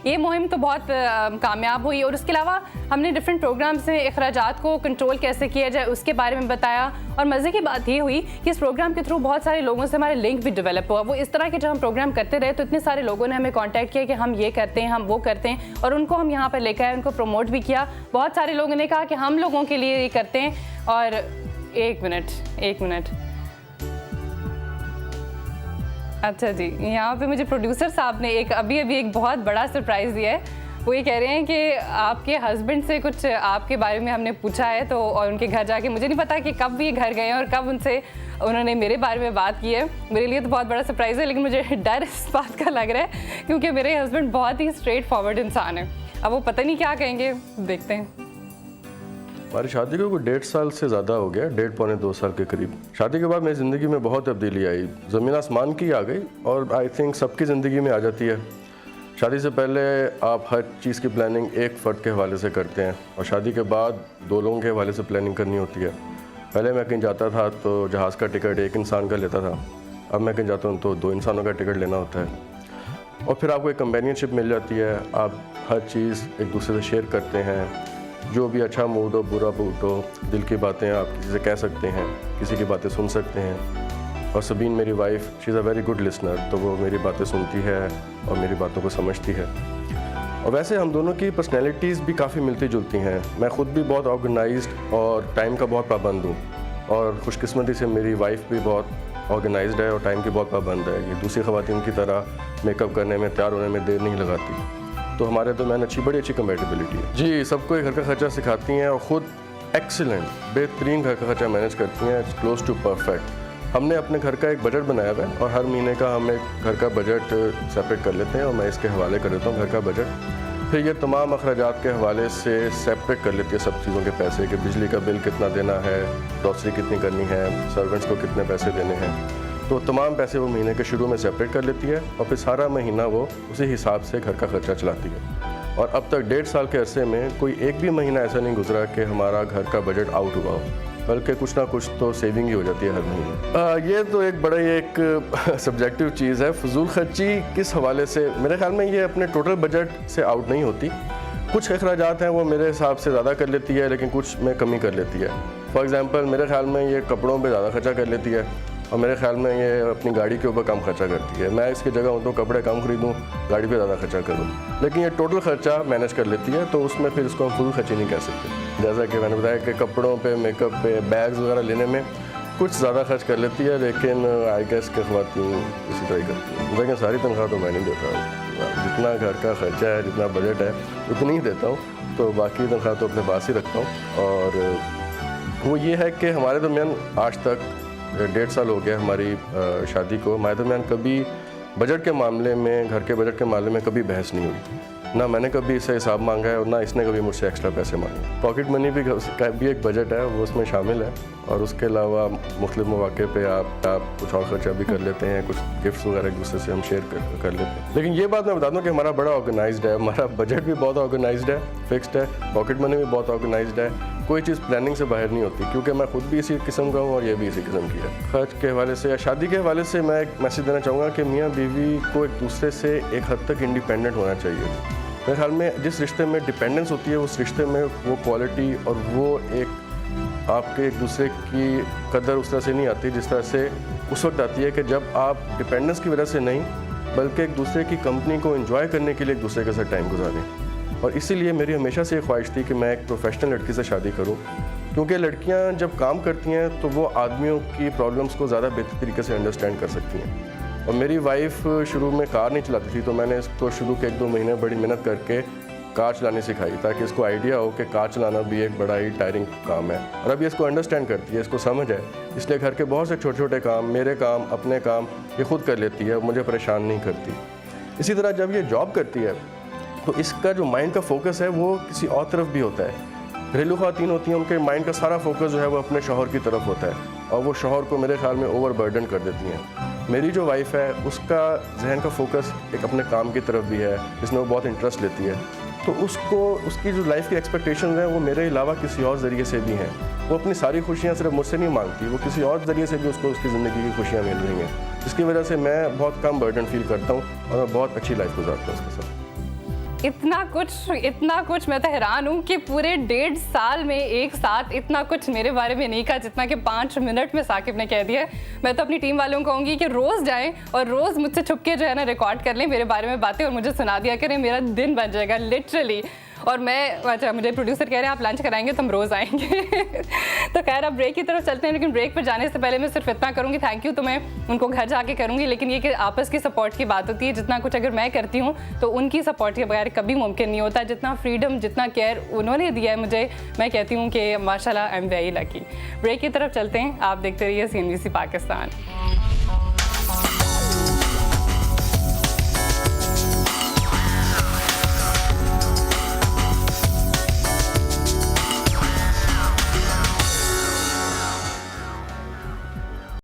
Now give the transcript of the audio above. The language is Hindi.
ये मुहिम तो बहुत कामयाब हुई। और उसके अलावा हमने डिफरेंट प्रोग्राम्स में अखराजात को कंट्रोल कैसे किया जाए उसके बारे में बताया। और मज़े की बात ये हुई कि इस प्रोग्राम के थ्रू बहुत सारे लोगों से हमारे लिंक भी डेवलप हुआ। वो इस तरह के जब हम प्रोग्राम करते रहे तो इतने सारे लोगों ने हमें कांटेक्ट किया कि हम ये करते हैं, हम वो करते हैं, और उनको हम यहाँ पर लेकर आए, उनको प्रमोट भी किया। बहुत सारे लोगों ने कहा कि हम लोगों के लिए ये करते हैं। और एक मिनट, अच्छा जी, यहाँ पे मुझे प्रोड्यूसर साहब ने अभी एक बहुत बड़ा सरप्राइज़ दिया है। वो ये कह रहे हैं कि आपके हस्बैंड से कुछ आपके बारे में हमने पूछा है, तो और उनके घर जाके मुझे नहीं पता कि कब ये घर गए हैं और कब उन्होंने मेरे बारे में बात की है। मेरे लिए तो बहुत बड़ा सरप्राइज़ है, लेकिन मुझे डर इस बात का लग रहा है क्योंकि मेरे हस्बैंड बहुत ही स्ट्रेट फॉरवर्ड इंसान है। अब वो पता नहीं क्या कहेंगे, देखते हैं। हमारी शादी को 1.5 साल से ज़्यादा हो गया, 1.5 पौने 2 साल के करीब। शादी के बाद मेरी ज़िंदगी में बहुत तब्दीली आई, ज़मीन आसमान की आ गई, और आई थिंक सबकी ज़िंदगी में आ जाती है। शादी से पहले आप हर चीज़ की प्लानिंग एक फ़र्द के हवाले से करते हैं, और शादी के बाद 2 लोगों के हवाले से प्लानिंग करनी होती है। पहले मैं कहीं जाता था तो जहाज़ का टिकट एक इंसान का लेता था, अब मैं कहीं जाता हूँ तो 2 इंसानों का टिकट लेना होता है। और फिर आपको एक कंपेनियनशिप मिल जाती है, आप हर चीज़ एक दूसरे से शेयर करते हैं, जो भी अच्छा मूड हो, बुरा मूड हो, दिल की बातें आप किसी से कह सकते हैं, किसी की बातें सुन सकते हैं। और सबीन मेरी wife, she is a very good listener, तो वो मेरी बातें सुनती है और मेरी बातों को समझती है। और वैसे हम दोनों की पर्सनैलिटीज़ भी काफ़ी मिलती जुलती हैं। मैं ख़ुद भी बहुत ऑर्गेनाइज्ड और टाइम का बहुत पाबंद हूँ, और खुशकिस्मती से मेरी वाइफ भी बहुत ऑर्गेनाइज्ड है और टाइम की बहुत पाबंद है। ये दूसरी ख़वातीन की तरह मेकअप करने में, तैयार होने में देर नहीं लगाती। तो हमारे दरमियान बड़ी अच्छी कंपेटिबिलिटी है जी। सबको घर का खर्चा सिखाती हैं और ख़ुद एक्सीलेंट, बेहतरीन घर का खर्चा मैनेज करती हैं, इट्स क्लोज टू परफेक्ट। हमने अपने घर का एक बजट बनाया हुआ है, और हर महीने का हम एक घर का बजट सेपरेट कर लेते हैं, और मैं इसके हवाले कर देता हूँ घर का बजट। फिर ये तमाम अखराजात के हवाले से सेपरेट कर लेती है सब चीज़ों के पैसे, कि बिजली का बिल कितना देना है, ग्रॉसरी कितनी करनी है, सर्वेंट्स को कितने पैसे देने हैं। तो तमाम पैसे वो महीने के शुरू में सेपरेट कर लेती है, और फिर सारा महीना वो उसी हिसाब से घर का खर्चा चलाती है। और अब तक 1.5 साल के अरसे में कोई एक भी महीना ऐसा नहीं गुजरा कि हमारा घर का बजट आउट हुआ हो, बल्कि कुछ ना कुछ तो सेविंग ही हो जाती है हर महीने। ये तो एक बड़ा ही एक सब्जेक्टिव चीज़ है। फजूल खर्ची किस हवाले से, मेरे ख्याल में ये अपने टोटल बजट से आउट नहीं होती। कुछ अखराजात हैं वो मेरे हिसाब से ज़्यादा कर लेती है, लेकिन कुछ में कमी कर लेती है। फॉर एग्ज़ाम्पल मेरे ख्याल में ये कपड़ों पे ज़्यादा खर्चा कर लेती है, और मेरे ख्याल में ये अपनी गाड़ी के ऊपर कम खर्चा करती है। मैं इसकी जगह हूँ तो कपड़े कम खरीदूँ, गाड़ी पे ज़्यादा खर्चा करूँ, लेकिन ये टोटल खर्चा मैनेज कर लेती है, तो उसमें फिर इसको हम फजूल खर्ची नहीं कह सकते। जैसा कि मैंने बताया कि कपड़ों पे, मेकअप पे, बैग्स वगैरह लेने में कुछ ज़्यादा खर्च कर लेती है, लेकिन आई गेस के ख़वातीन इसी तरह ही करती है। लेकिन सारी तनख्वाह तो मैं नहीं देता हूँ, जितना घर का खर्चा है, जितना बजट है उतनी ही देता हूँ, तो बाकी तनख्वाह तो अपने पास ही रखता हूँ। और वो ये है कि हमारे दरमियान आज तक 1.5 साल हो गया हमारी शादी को, हमारे दरमियान कभी बजट के मामले में, घर के बजट के मामले में कभी बहस नहीं हुई। ना मैंने कभी इससे हिसाब मांगा है, और ना इसने कभी मुझसे एक्स्ट्रा पैसे मांगे। पॉकेट मनी भी एक बजट है, वो उसमें शामिल है, और उसके अलावा मुख्तलिफ मौके पे आप कुछ और खर्चा भी कर लेते हैं, कुछ गिफ्ट्स वगैरह एक दूसरे से हम शेयर कर लेते हैं। लेकिन ये बात मैं बता दूं कि हमारा बड़ा ऑर्गेनाइज्ड है, हमारा बजट भी बहुत ऑर्गेनाइज्ड है, फिक्स्ड है, पॉकेट मनी भी बहुत ऑर्गेनाइज्ड है, कोई चीज़ प्लानिंग से बाहर नहीं होती, क्योंकि मैं खुद भी इसी किस्म का हूँ और ये भी इसी किस्म की है। खर्च के हवाले से या शादी के हवाले से मैं एक मैसेज देना चाहूँगा कि मियाँ बीवी को एक दूसरे से एक हद तक इंडिपेंडेंट होना चाहिए। मेरे ख्याल में जिस रिश्ते में डिपेंडेंस होती है, उस रिश्ते में वो क्वालिटी और वो एक आपके एक दूसरे की कदर उस तरह से नहीं आती जिस तरह से उस वक्त आती है कि जब आप डिपेंडेंस की वजह से नहीं, बल्कि एक दूसरे की कंपनी को एंजॉय करने के लिए एक दूसरे के साथ टाइम गुजारें। और इसीलिए मेरी हमेशा से ये ख्वाहिश थी कि मैं एक प्रोफेशनल लड़की से शादी करूं, क्योंकि लड़कियां जब काम करती हैं तो वो आदमियों की प्रॉब्लम्स को ज़्यादा बेहतर तरीके से अंडरस्टैंड कर सकती हैं। और मेरी वाइफ शुरू में कार नहीं चलाती थी, तो मैंने इसको शुरू के 1-2 महीने बड़ी मेहनत करके कार चलानी सिखाई, ताकि इसको आइडिया हो कि कार चलाना भी एक बड़ा ही टायरिंग काम है। और अभी इसको अंडरस्टैंड करती है, इसको समझ है, इसलिए घर के बहुत से छोटे छोटे काम, मेरे काम, अपने काम ये खुद कर लेती है, मुझे परेशान नहीं करती। इसी तरह जब ये जॉब करती है तो इसका जो माइंड का फोकस है वो किसी और तरफ भी होता है। घरेलू ख़वातीन होती हैं, उनके माइंड का सारा फोकस जो है वो अपने शौहर की तरफ होता है, और वो शौहर को मेरे ख्याल में ओवरबर्डन कर देती हैं। मेरी जो वाइफ है उसका जहन का फोकस एक अपने काम की तरफ भी है, जिसमें वो बहुत इंटरेस्ट लेती है, तो उसको उसकी जो लाइफ की एक्सपेक्टेशंस हैं वो मेरे अलावा किसी और ज़रिए से भी हैं। वो अपनी सारी खुशियाँ सिर्फ मुझसे नहीं मांगती, वो किसी और ज़रिए से भी उसको उसकी ज़िंदगी की खुशियाँ मिल रही हैं, जिसकी वजह से मैं बहुत कम बर्डन फील करता हूँ और मैं बहुत अच्छी लाइफ गुजारता हूँ उसके साथ। इतना कुछ मैं तो हैरान हूँ कि पूरे 1.5 साल में एक साथ इतना कुछ मेरे बारे में नहीं कहा जितना कि 5 मिनट में साकिब ने कह दिया। मैं तो अपनी टीम वालों को कहूँगी कि रोज़ जाएं और रोज़ मुझसे छुप के जो है ना रिकॉर्ड कर लें मेरे बारे में बातें और मुझे सुना दिया करें, मेरा दिन बन जाएगा लिटरली। और मैं अच्छा, मुझे प्रोड्यूसर कह रहे हैं आप लंच कराएंगे तो हम रोज़ आएंगे तो खैर अब ब्रेक की तरफ चलते हैं, लेकिन ब्रेक पर जाने से पहले मैं सिर्फ इतना करूँगी, थैंक यू तो मैं उनको घर जाके करूँगी, लेकिन ये कि आपस की सपोर्ट की बात होती है। जितना कुछ अगर मैं करती हूँ तो उनकी सपोर्ट के बगैर कभी मुमकिन नहीं होता। जितना फ्रीडम, जितना केयर उन्होंने दिया है मुझे, मैं कहती हूँ कि माशाल्लाह I am very lucky. Break की तरफ चलते हैं, आप देखते रहिए CNBC पाकिस्तान।